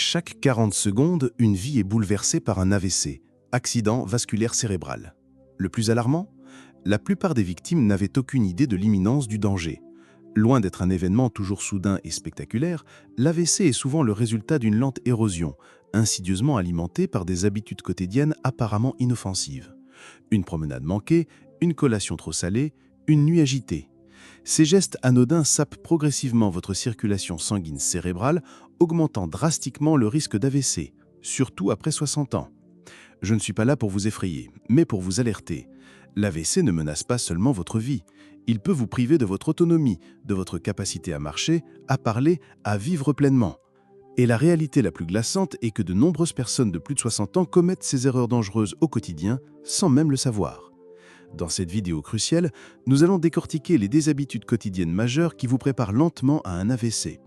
Chaque 40 secondes, une vie est bouleversée par un AVC, accident vasculaire cérébral. Le plus alarmant, la plupart des victimes n'avaient aucune idée de l'imminence du danger. Loin d'être un événement toujours soudain et spectaculaire, l'AVC est souvent le résultat d'une lente érosion, insidieusement alimentée par des habitudes quotidiennes apparemment inoffensives. Une promenade manquée, une collation trop salée, une nuit agitée. Ces gestes anodins sapent progressivement votre circulation sanguine cérébrale, augmentant drastiquement le risque d'AVC, surtout après 60 ans. Je ne suis pas là pour vous effrayer, mais pour vous alerter. L'AVC ne menace pas seulement votre vie. Il peut vous priver de votre autonomie, de votre capacité à marcher, à parler, à vivre pleinement. Et la réalité la plus glaçante est que de nombreuses personnes de plus de 60 ans commettent ces erreurs dangereuses au quotidien sans même le savoir. Dans cette vidéo cruciale, nous allons décortiquer les déshabitudes quotidiennes majeures qui vous préparent lentement à un AVC.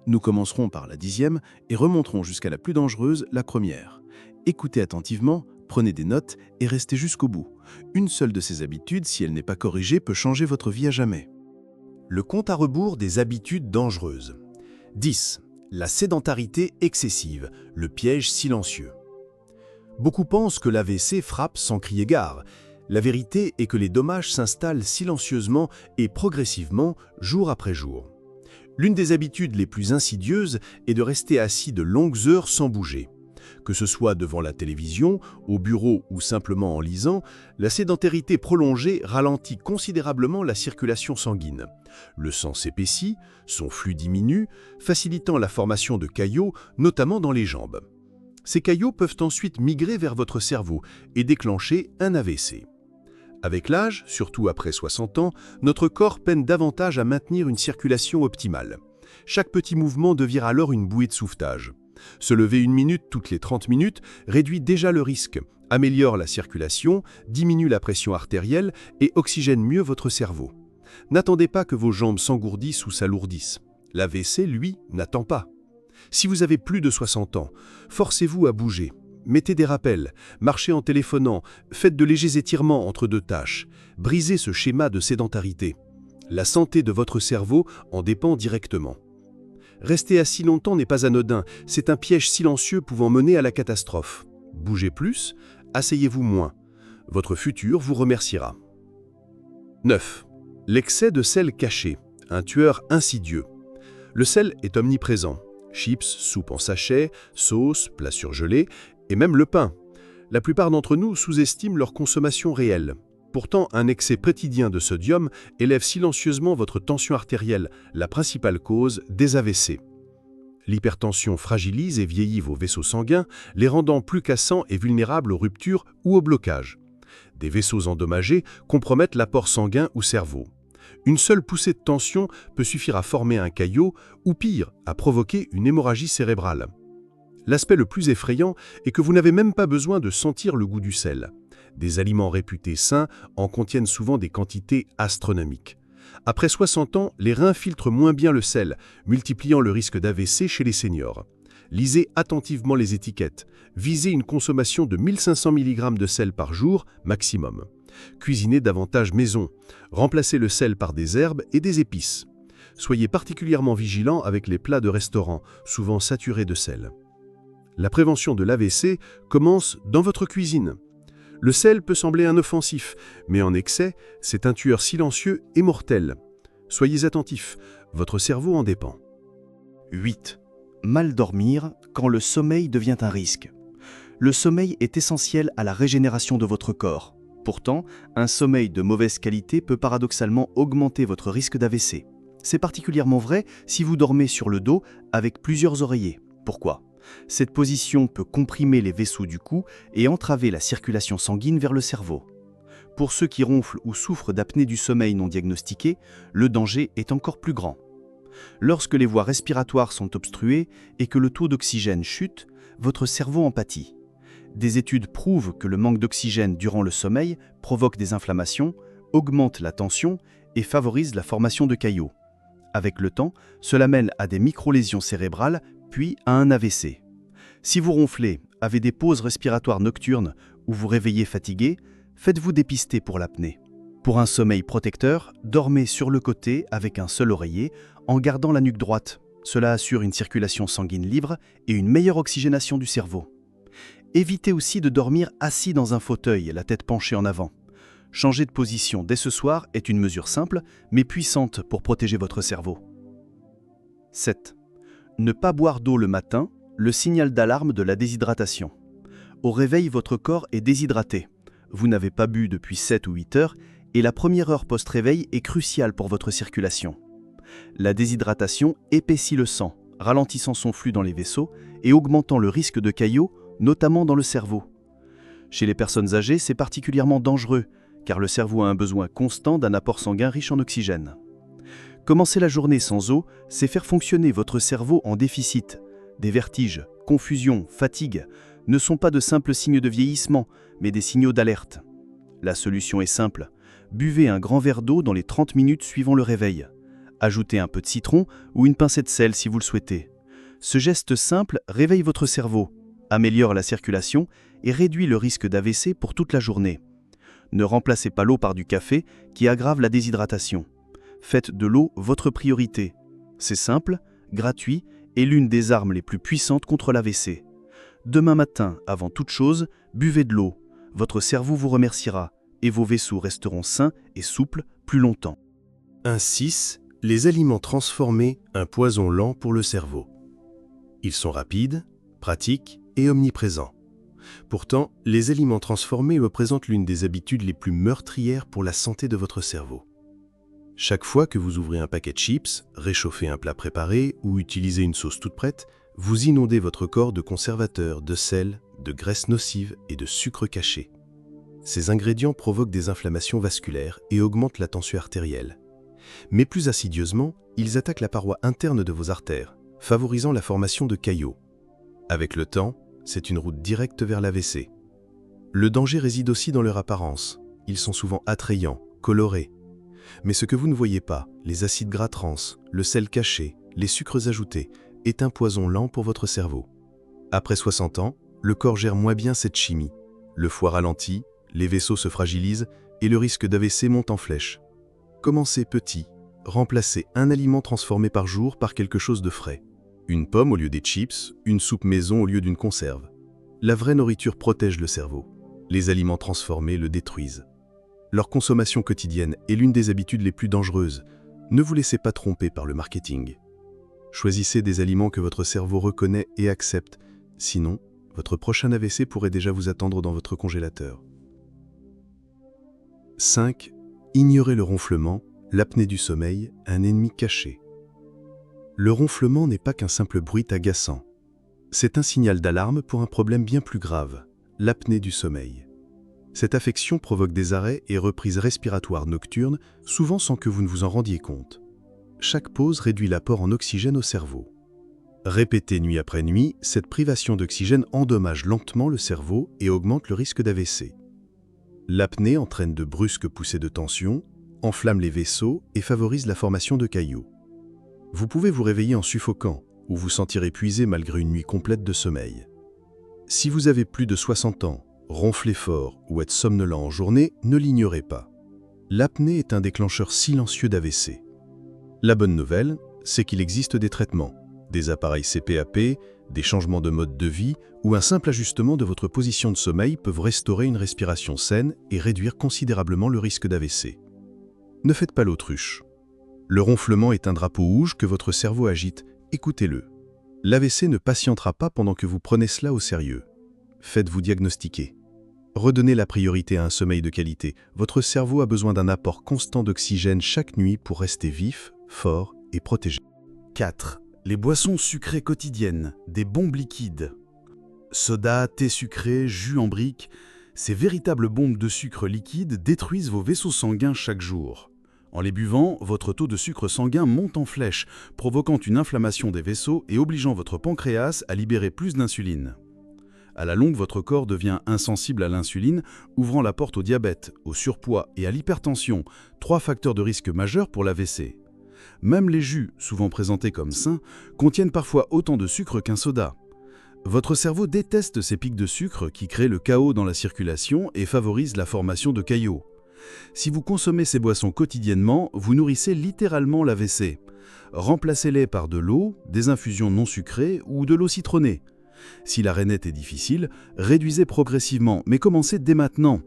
Nous commencerons par la 10e et remonterons jusqu'à la plus dangereuse, la première. Écoutez attentivement, prenez des notes et restez jusqu'au bout. Une seule de ces habitudes, si elle n'est pas corrigée, peut changer votre vie à jamais. Le compte à rebours des habitudes dangereuses. 10. La sédentarité excessive, le piège silencieux. Beaucoup pensent que l'AVC frappe sans crier gare. La vérité est que les dommages s'installent silencieusement et progressivement, jour après jour. L'une des habitudes les plus insidieuses est de rester assis de longues heures sans bouger. Que ce soit devant la télévision, au bureau ou simplement en lisant, la sédentarité prolongée ralentit considérablement la circulation sanguine. Le sang s'épaissit, son flux diminue, facilitant la formation de caillots, notamment dans les jambes. Ces caillots peuvent ensuite migrer vers votre cerveau et déclencher un AVC. Avec l'âge, surtout après 60 ans, notre corps peine davantage à maintenir une circulation optimale. Chaque petit mouvement devient alors une bouée de sauvetage. Se lever 1 minute toutes les 30 minutes réduit déjà le risque, améliore la circulation, diminue la pression artérielle et oxygène mieux votre cerveau. N'attendez pas que vos jambes s'engourdissent ou s'alourdissent. L'AVC, lui, n'attend pas. Si vous avez plus de 60 ans, forcez-vous à bouger. Mettez des rappels, marchez en téléphonant, faites de légers étirements entre deux tâches. Brisez ce schéma de sédentarité. La santé de votre cerveau en dépend directement. Rester assis longtemps n'est pas anodin, c'est un piège silencieux pouvant mener à la catastrophe. Bougez plus, asseyez-vous moins. Votre futur vous remerciera. 9. L'excès de sel caché, un tueur insidieux. Le sel est omniprésent. Chips, soupe en sachet, sauce, plats surgelés et même le pain. La plupart d'entre nous sous-estiment leur consommation réelle. Pourtant, un excès quotidien de sodium élève silencieusement votre tension artérielle, la principale cause des AVC. L'hypertension fragilise et vieillit vos vaisseaux sanguins, les rendant plus cassants et vulnérables aux ruptures ou au blocage. Des vaisseaux endommagés compromettent l'apport sanguin ou cerveau. Une seule poussée de tension peut suffire à former un caillot ou pire, à provoquer une hémorragie cérébrale. L'aspect le plus effrayant est que vous n'avez même pas besoin de sentir le goût du sel. Des aliments réputés sains en contiennent souvent des quantités astronomiques. Après 60 ans, les reins filtrent moins bien le sel, multipliant le risque d'AVC chez les seniors. Lisez attentivement les étiquettes. Visez une consommation de 1500 mg de sel par jour maximum. Cuisinez davantage maison. Remplacez le sel par des herbes et des épices. Soyez particulièrement vigilant avec les plats de restaurant, souvent saturés de sel. La prévention de l'AVC commence dans votre cuisine. Le sel peut sembler inoffensif, mais en excès, c'est un tueur silencieux et mortel. Soyez attentifs, votre cerveau en dépend. 8. Mal dormir quand le sommeil devient un risque. Le sommeil est essentiel à la régénération de votre corps. Pourtant, un sommeil de mauvaise qualité peut paradoxalement augmenter votre risque d'AVC. C'est particulièrement vrai si vous dormez sur le dos avec plusieurs oreillers. Pourquoi ? Cette position peut comprimer les vaisseaux du cou et entraver la circulation sanguine vers le cerveau. Pour ceux qui ronflent ou souffrent d'apnée du sommeil non diagnostiquée, le danger est encore plus grand. Lorsque les voies respiratoires sont obstruées et que le taux d'oxygène chute, votre cerveau en pâtit. Des études prouvent que le manque d'oxygène durant le sommeil provoque des inflammations, augmente la tension et favorise la formation de caillots. Avec le temps, cela mène à des micro-lésions cérébrales, puis à un AVC. Si vous ronflez, avez des pauses respiratoires nocturnes ou vous réveillez fatigué, faites-vous dépister pour l'apnée. Pour un sommeil protecteur, dormez sur le côté avec un seul oreiller en gardant la nuque droite. Cela assure une circulation sanguine libre et une meilleure oxygénation du cerveau. Évitez aussi de dormir assis dans un fauteuil, la tête penchée en avant. Changer de position dès ce soir est une mesure simple, mais puissante pour protéger votre cerveau. 7. Ne pas boire d'eau le matin, le signal d'alarme de la déshydratation. Au réveil, votre corps est déshydraté. Vous n'avez pas bu depuis 7 ou 8 heures et la première heure post-réveil est cruciale pour votre circulation. La déshydratation épaissit le sang, ralentissant son flux dans les vaisseaux et augmentant le risque de caillots, notamment dans le cerveau. Chez les personnes âgées, c'est particulièrement dangereux, car le cerveau a un besoin constant d'un apport sanguin riche en oxygène. Commencer la journée sans eau, c'est faire fonctionner votre cerveau en déficit. Des vertiges, confusion, fatigue ne sont pas de simples signes de vieillissement, mais des signaux d'alerte. La solution est simple. Buvez un grand verre d'eau dans les 30 minutes suivant le réveil. Ajoutez un peu de citron ou une pincée de sel si vous le souhaitez. Ce geste simple réveille votre cerveau, améliore la circulation et réduit le risque d'AVC pour toute la journée. Ne remplacez pas l'eau par du café qui aggrave la déshydratation. Faites de l'eau votre priorité. C'est simple, gratuit et l'une des armes les plus puissantes contre l'AVC. Demain matin, avant toute chose, buvez de l'eau. Votre cerveau vous remerciera et vos vaisseaux resteront sains et souples plus longtemps. 1.6. Les aliments transformés, un poison lent pour le cerveau. Ils sont rapides, pratiques et omniprésents. Pourtant, les aliments transformés représentent l'une des habitudes les plus meurtrières pour la santé de votre cerveau. Chaque fois que vous ouvrez un paquet de chips, réchauffez un plat préparé ou utilisez une sauce toute prête, vous inondez votre corps de conservateurs, de sel, de graisses nocives et de sucre caché. Ces ingrédients provoquent des inflammations vasculaires et augmentent la tension artérielle. Mais plus insidieusement, ils attaquent la paroi interne de vos artères, favorisant la formation de caillots. Avec le temps, c'est une route directe vers l'AVC. Le danger réside aussi dans leur apparence. Ils sont souvent attrayants, colorés. Mais ce que vous ne voyez pas, les acides gras trans, le sel caché, les sucres ajoutés, est un poison lent pour votre cerveau. Après 60 ans, le corps gère moins bien cette chimie. Le foie ralentit, les vaisseaux se fragilisent et le risque d'AVC monte en flèche. Commencez petit. Remplacez un aliment transformé par jour par quelque chose de frais. Une pomme au lieu des chips, une soupe maison au lieu d'une conserve. La vraie nourriture protège le cerveau. Les aliments transformés le détruisent. Leur consommation quotidienne est l'une des habitudes les plus dangereuses. Ne vous laissez pas tromper par le marketing. Choisissez des aliments que votre cerveau reconnaît et accepte. Sinon, votre prochain AVC pourrait déjà vous attendre dans votre congélateur. 5. Ignorez le ronflement, l'apnée du sommeil, un ennemi caché. Le ronflement n'est pas qu'un simple bruit agaçant. C'est un signal d'alarme pour un problème bien plus grave, l'apnée du sommeil. Cette affection provoque des arrêts et reprises respiratoires nocturnes, souvent sans que vous ne vous en rendiez compte. Chaque pause réduit l'apport en oxygène au cerveau. Répétée nuit après nuit, cette privation d'oxygène endommage lentement le cerveau et augmente le risque d'AVC. L'apnée entraîne de brusques poussées de tension, enflamme les vaisseaux et favorise la formation de caillots. Vous pouvez vous réveiller en suffoquant ou vous sentir épuisé malgré une nuit complète de sommeil. Si vous avez plus de 60 ans, ronflez fort ou êtes somnolent en journée, ne l'ignorez pas. L'apnée est un déclencheur silencieux d'AVC. La bonne nouvelle, c'est qu'il existe des traitements, des appareils CPAP, des changements de mode de vie ou un simple ajustement de votre position de sommeil peuvent restaurer une respiration saine et réduire considérablement le risque d'AVC. Ne faites pas l'autruche. Le ronflement est un drapeau rouge que votre cerveau agite, écoutez-le. L'AVC ne patientera pas pendant que vous prenez cela au sérieux. Faites-vous diagnostiquer. Redonnez la priorité à un sommeil de qualité. Votre cerveau a besoin d'un apport constant d'oxygène chaque nuit pour rester vif, fort et protégé. 4. Les boissons sucrées quotidiennes, des bombes liquides. Soda, thé sucré, jus en briques, ces véritables bombes de sucre liquide détruisent vos vaisseaux sanguins chaque jour. En les buvant, votre taux de sucre sanguin monte en flèche, provoquant une inflammation des vaisseaux et obligeant votre pancréas à libérer plus d'insuline. À la longue, votre corps devient insensible à l'insuline, ouvrant la porte au diabète, au surpoids et à l'hypertension, 3 facteurs de risque majeurs pour l'AVC. Même les jus, souvent présentés comme sains, contiennent parfois autant de sucre qu'un soda. Votre cerveau déteste ces pics de sucre qui créent le chaos dans la circulation et favorisent la formation de caillots. Si vous consommez ces boissons quotidiennement, vous nourrissez littéralement l'AVC. Remplacez-les par de l'eau, des infusions non sucrées ou de l'eau citronnée. Si la rainette est difficile, réduisez progressivement, mais commencez dès maintenant.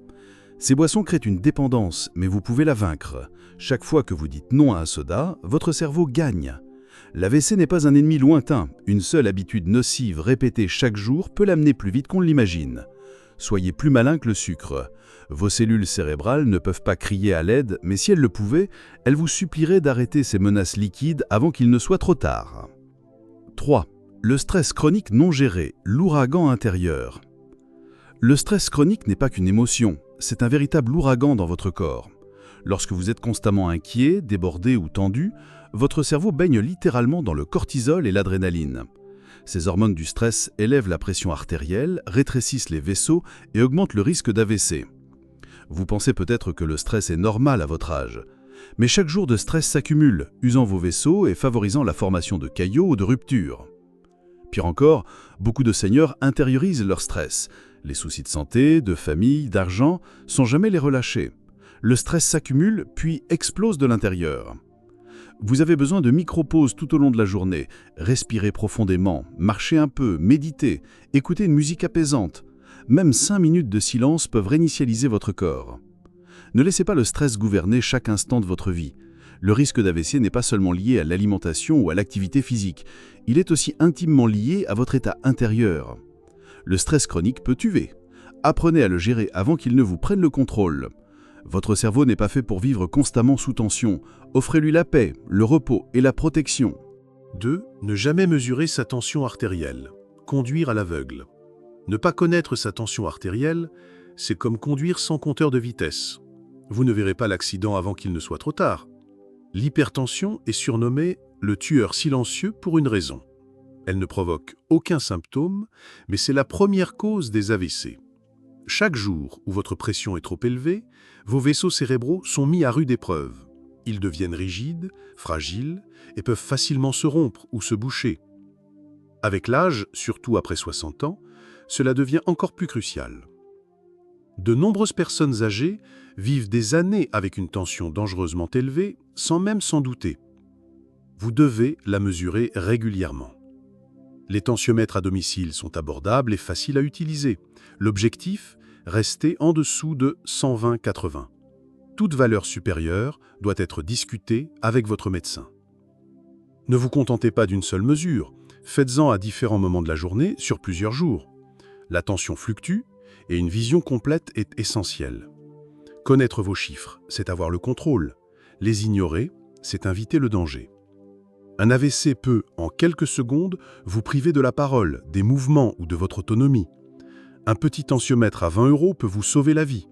Ces boissons créent une dépendance, mais vous pouvez la vaincre. Chaque fois que vous dites non à un soda, votre cerveau gagne. L'AVC n'est pas un ennemi lointain. Une seule habitude nocive répétée chaque jour peut l'amener plus vite qu'on l'imagine. Soyez plus malin que le sucre. Vos cellules cérébrales ne peuvent pas crier à l'aide, mais si elles le pouvaient, elles vous supplieraient d'arrêter ces menaces liquides avant qu'il ne soit trop tard. 3. Le stress chronique non géré, l'ouragan intérieur. Le stress chronique n'est pas qu'une émotion, c'est un véritable ouragan dans votre corps. Lorsque vous êtes constamment inquiet, débordé ou tendu, votre cerveau baigne littéralement dans le cortisol et l'adrénaline. Ces hormones du stress élèvent la pression artérielle, rétrécissent les vaisseaux et augmentent le risque d'AVC. Vous pensez peut-être que le stress est normal à votre âge. Mais chaque jour de stress s'accumule, usant vos vaisseaux et favorisant la formation de caillots ou de ruptures. Pire encore, beaucoup de seniors intériorisent leur stress. Les soucis de santé, de famille, d'argent, sans jamais les relâcher. Le stress s'accumule, puis explose de l'intérieur. Vous avez besoin de micro-pauses tout au long de la journée. Respirez profondément, marchez un peu, méditez, écoutez une musique apaisante. Même 5 minutes de silence peuvent réinitialiser votre corps. Ne laissez pas le stress gouverner chaque instant de votre vie. Le risque d'AVC n'est pas seulement lié à l'alimentation ou à l'activité physique, il est aussi intimement lié à votre état intérieur. Le stress chronique peut tuer. Apprenez à le gérer avant qu'il ne vous prenne le contrôle. Votre cerveau n'est pas fait pour vivre constamment sous tension. Offrez-lui la paix, le repos et la protection. 2. Ne jamais mesurer sa tension artérielle. Conduire à l'aveugle. Ne pas connaître sa tension artérielle, c'est comme conduire sans compteur de vitesse. Vous ne verrez pas l'accident avant qu'il ne soit trop tard. L'hypertension est surnommée le tueur silencieux pour une raison. Elle ne provoque aucun symptôme, mais c'est la première cause des AVC. Chaque jour où votre pression est trop élevée, vos vaisseaux cérébraux sont mis à rude épreuve. Ils deviennent rigides, fragiles et peuvent facilement se rompre ou se boucher. Avec l'âge, surtout après 60 ans, cela devient encore plus crucial. De nombreuses personnes âgées vivent des années avec une tension dangereusement élevée sans même s'en douter. Vous devez la mesurer régulièrement. Les tensiomètres à domicile sont abordables et faciles à utiliser. L'objectif, rester en dessous de 120/80. Toute valeur supérieure doit être discutée avec votre médecin. Ne vous contentez pas d'une seule mesure, faites-en à différents moments de la journée sur plusieurs jours. La tension fluctue et une vision complète est essentielle. Connaître vos chiffres, c'est avoir le contrôle. Les ignorer, c'est inviter le danger. Un AVC peut, en quelques secondes, vous priver de la parole, des mouvements ou de votre autonomie. Un petit tensiomètre à 20 € peut vous sauver la vie.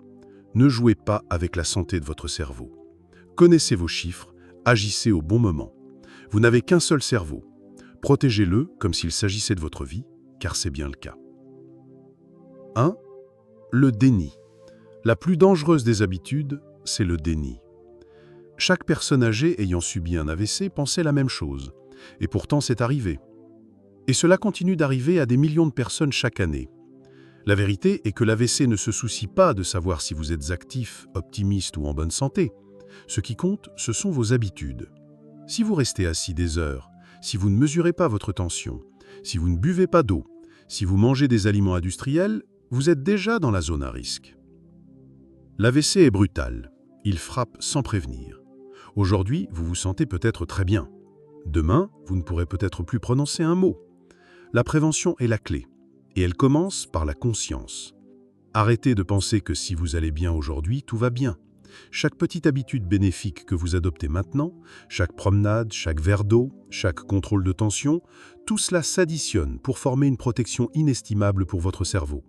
Ne jouez pas avec la santé de votre cerveau. Connaissez vos chiffres, agissez au bon moment. Vous n'avez qu'un seul cerveau. Protégez-le comme s'il s'agissait de votre vie, car c'est bien le cas. 1. Le déni. La plus dangereuse des habitudes, c'est le déni. Chaque personne âgée ayant subi un AVC pensait la même chose, et pourtant c'est arrivé. Et cela continue d'arriver à des millions de personnes chaque année. La vérité est que l'AVC ne se soucie pas de savoir si vous êtes actif, optimiste ou en bonne santé. Ce qui compte, ce sont vos habitudes. Si vous restez assis des heures, si vous ne mesurez pas votre tension, si vous ne buvez pas d'eau, si vous mangez des aliments industriels, vous êtes déjà dans la zone à risque. L'AVC est brutal. Il frappe sans prévenir. Aujourd'hui, vous vous sentez peut-être très bien. Demain, vous ne pourrez peut-être plus prononcer un mot. La prévention est la clé, et elle commence par la conscience. Arrêtez de penser que si vous allez bien aujourd'hui, tout va bien. Chaque petite habitude bénéfique que vous adoptez maintenant, chaque promenade, chaque verre d'eau, chaque contrôle de tension, tout cela s'additionne pour former une protection inestimable pour votre cerveau.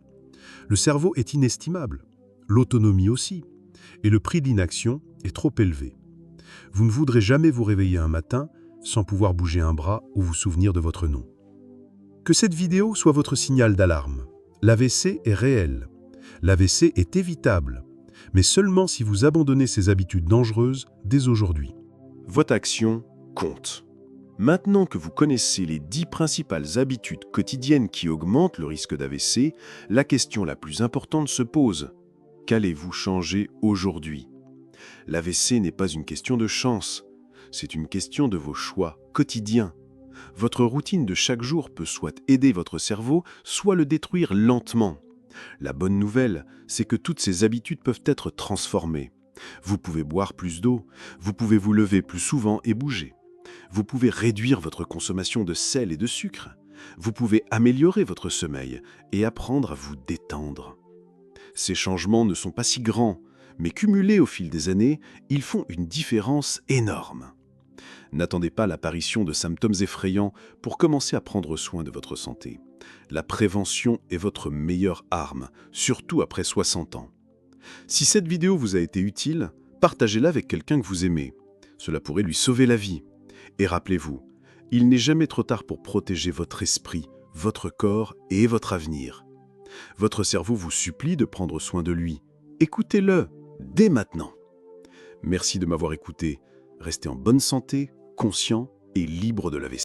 Le cerveau est inestimable, l'autonomie aussi, et le prix de l'inaction est trop élevé. Vous ne voudrez jamais vous réveiller un matin sans pouvoir bouger un bras ou vous souvenir de votre nom. Que cette vidéo soit votre signal d'alarme. L'AVC est réel. L'AVC est évitable, mais seulement si vous abandonnez ces habitudes dangereuses dès aujourd'hui. Votre action compte. Maintenant que vous connaissez les 10 principales habitudes quotidiennes qui augmentent le risque d'AVC, la question la plus importante se pose. Qu'allez-vous changer aujourd'hui ? L'AVC n'est pas une question de chance, c'est une question de vos choix quotidiens. Votre routine de chaque jour peut soit aider votre cerveau, soit le détruire lentement. La bonne nouvelle, c'est que toutes ces habitudes peuvent être transformées. Vous pouvez boire plus d'eau, vous pouvez vous lever plus souvent et bouger. Vous pouvez réduire votre consommation de sel et de sucre. Vous pouvez améliorer votre sommeil et apprendre à vous détendre. Ces changements ne sont pas si grands, mais cumulés au fil des années, ils font une différence énorme. N'attendez pas l'apparition de symptômes effrayants pour commencer à prendre soin de votre santé. La prévention est votre meilleure arme, surtout après 60 ans. Si cette vidéo vous a été utile, partagez-la avec quelqu'un que vous aimez. Cela pourrait lui sauver la vie. Et rappelez-vous, il n'est jamais trop tard pour protéger votre esprit, votre corps et votre avenir. Votre cerveau vous supplie de prendre soin de lui. Écoutez-le, dès maintenant. Merci de m'avoir écouté. Restez en bonne santé, conscient et libre de l'AVC.